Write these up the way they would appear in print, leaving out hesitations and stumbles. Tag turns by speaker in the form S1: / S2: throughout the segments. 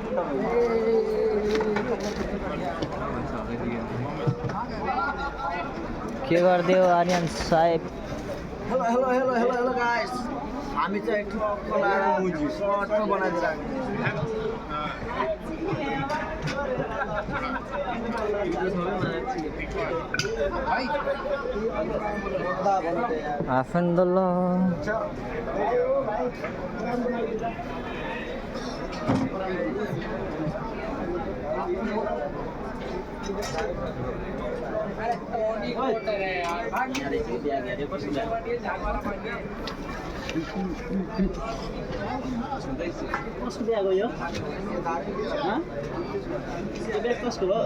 S1: के गरिदियो आर्यन साहेब?
S2: Hello hello hello hello hello guys, हामी चाहिँ ट्रकको लागि सर्टमा बनाइदिरहेको
S1: Alhamdulillah.
S2: कसको बिहा गयो? यो ब्याग कसको हो?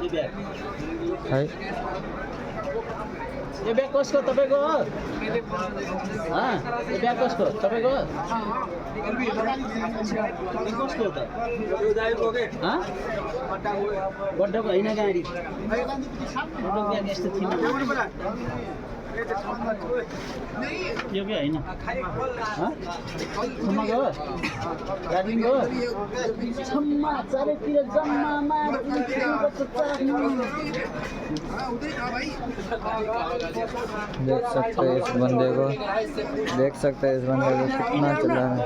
S2: यो ब्याग यो ब्याग कसको? तपाईँको हो? यो ब्याग कसको? तपाईँको हो? कसको हो त? गड्डाको होइन गाडी। गड्डाको ब्याग यस्तो थिएन। यो के होइन? छम्माको हो? दार्जिलिङको हो? छम्मा चारैतिर जम्मा
S1: देख सकते हैं इस बंदे को, कितना चला है।